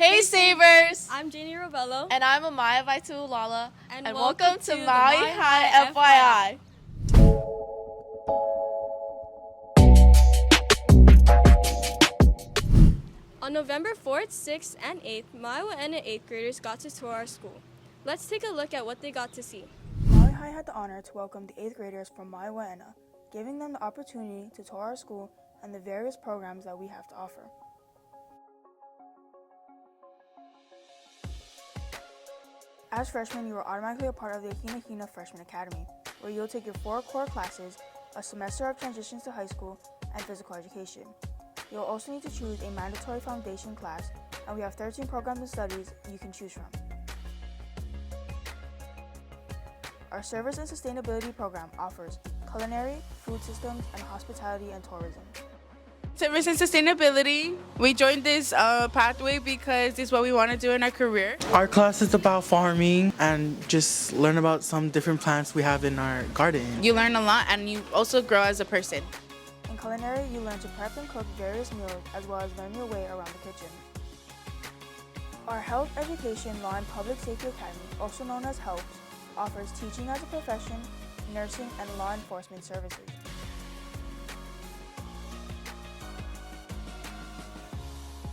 Hey Sabers! I'm Janie Robello. And I'm Amaya Vaitulala. And welcome to Maui High FYI. On November 4th, 6th, and 8th, Maui 8th graders got to tour our school. Let's take a look at what they got to see. Maui High had the honor to welcome the 8th graders from Maui, giving them the opportunity to tour our school and the various programs that we have to offer. As freshmen, you are automatically a part of the Hina Hina Freshman Academy, where you'll take your 4 core classes, a semester of transitions to high school, and physical education. You'll also need to choose a mandatory foundation class, and we have 13 programs and studies you can choose from. Our Service and Sustainability program offers culinary, food systems, and hospitality and tourism. Service and sustainability. We joined this pathway because it's what we want to do in our career. Our class is about farming and just learn about some different plants we have in our garden. You learn a lot and you also grow as a person. In culinary, you learn to prep and cook various meals as well as learn your way around the kitchen. Our Health Education Law and Public Safety Academy, also known as HELPS, offers teaching as a profession, nursing, and law enforcement services.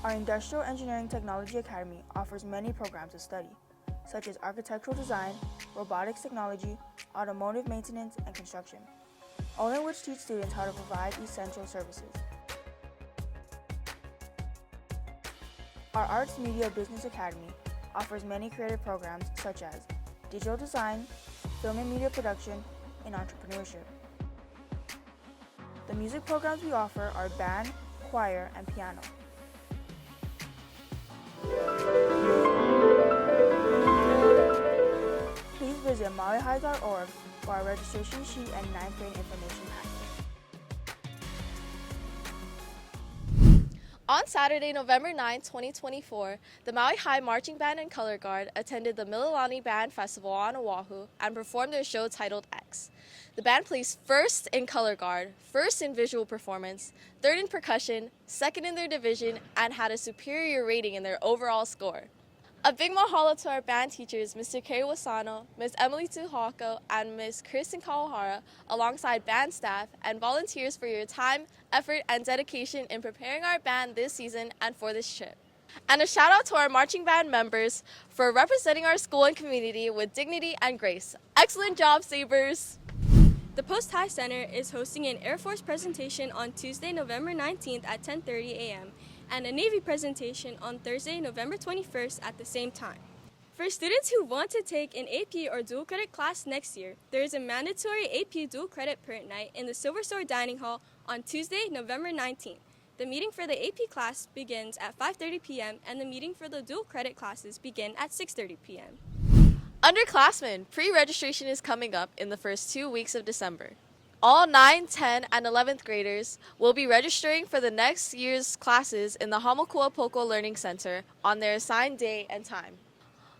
Our Industrial Engineering Technology Academy offers many programs of study, such as architectural design, robotics technology, automotive maintenance, and construction, all in which teach students how to provide essential services. Our Arts Media Business Academy offers many creative programs such as digital design, film and media production, and entrepreneurship. The music programs we offer are band, choir, and piano. Please visit mauihigh.org for our registration sheet and 9th grade information packet. On Saturday, November 9, 2024, the Maui High Marching Band and Color Guard attended the Mililani Band Festival on Oahu and performed their show titled X. The band placed first in Color Guard, first in visual performance, third in percussion, second in their division, and had a superior rating in their overall score. A big mahalo to our band teachers, Mr. Kerry Wasano, Ms. Emily Tuhako, and Ms. Kristen Kawahara, alongside band staff and volunteers for your time, effort, and dedication in preparing our band this season and for this trip. And a shout out to our marching band members for representing our school and community with dignity and grace. Excellent job, Sabers! The Post High Center is hosting an Air Force presentation on Tuesday, November 19th at 10:30 a.m. and a Navy presentation on Thursday, November 21st at the same time. For students who want to take an AP or dual credit class next year, there is a mandatory AP dual credit parent night in the Silver Store Dining Hall on Tuesday, November 19th. The meeting for the AP class begins at 5:30 p.m. and the meeting for the dual credit classes begin at 6:30 p.m. Underclassmen, pre-registration is coming up in the first 2 weeks of December. All 9, 10, and 11th graders will be registering for the next year's classes in the Hamakua Learning Center on their assigned day and time.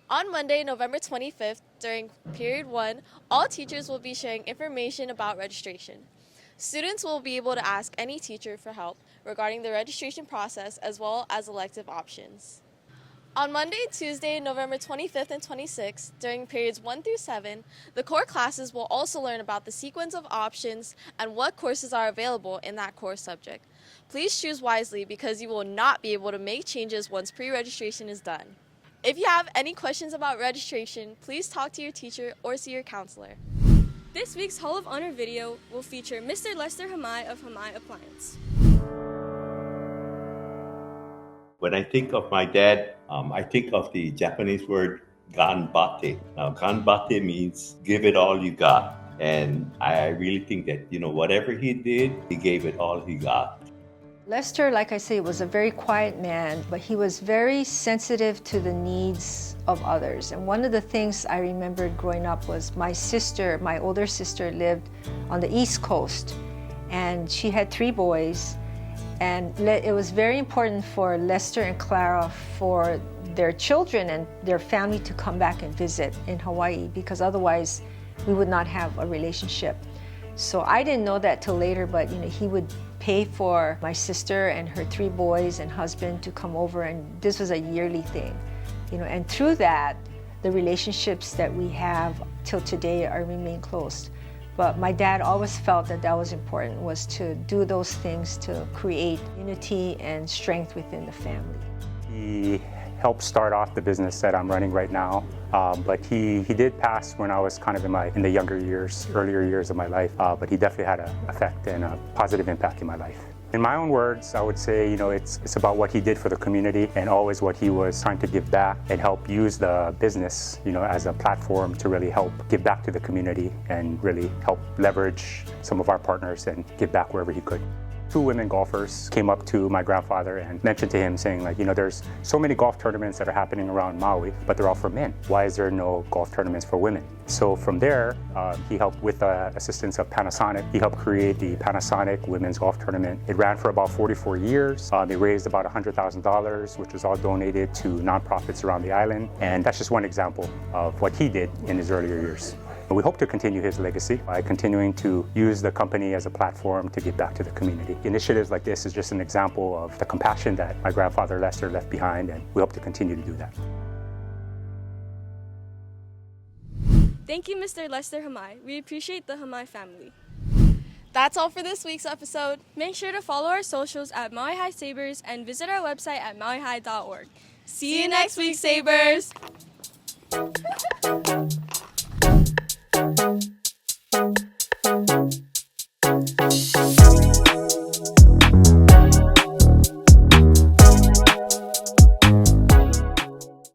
On Monday, November 25th, during Period 1, all teachers will be sharing information about registration. Students will be able to ask any teacher for help regarding the registration process as well as elective options. On Monday, Tuesday, November 25th and 26th, during periods 1 through 7, the core classes will also learn about the sequence of options and what courses are available in that core subject. Please choose wisely because you will not be able to make changes once pre-registration is done. If you have any questions about registration, please talk to your teacher or see your counselor. This week's Hall of Honor video will feature Mr. Lester Hamai of Hamai Appliance. When I think of my dad, I think of the Japanese word ganbate. Now, ganbate means give it all you got. And I really think that, whatever he did, he gave it all he got. Lester, like I say, was a very quiet man, but he was very sensitive to the needs of others. And one of the things I remembered growing up was my older sister, lived on the East Coast, and she had 3 boys. And it was very important for Lester and Clara, for their children and their family to come back and visit in Hawaii, because otherwise we would not have a relationship. So I didn't know that till later, but he would pay for my sister and her 3 boys and husband to come over, and this was a yearly thing, and through that, the relationships that we have till today remain close. But my dad always felt that was important, was to do those things to create unity and strength within the family. He helped start off the business that I'm running right now, but he did pass when I was kind of in the younger years, earlier years of my life, but he definitely had an effect and a positive impact in my life. In my own words, I would say, it's about what he did for the community and always what he was trying to give back and help use the business, as a platform to really help give back to the community and really help leverage some of our partners and give back wherever he could. 2 women golfers came up to my grandfather and mentioned to him saying, there's so many golf tournaments that are happening around Maui, but they're all for men. Why is there no golf tournaments for women? So from there, he helped with the assistance of Panasonic. He helped create the Panasonic Women's Golf Tournament. It ran for about 44 years. They raised about $100,000, which was all donated to nonprofits around the island. And that's just one example of what he did in his earlier years. We hope to continue his legacy by continuing to use the company as a platform to give back to the community. Initiatives like this is just an example of the compassion that my grandfather Lester left behind, and we hope to continue to do that. Thank you, Mr. Lester Hamai. We appreciate the Hamai family. That's all for this week's episode. Make sure to follow our socials at Maui High Sabers and visit our website at mauihigh.org. See you next week, Sabers!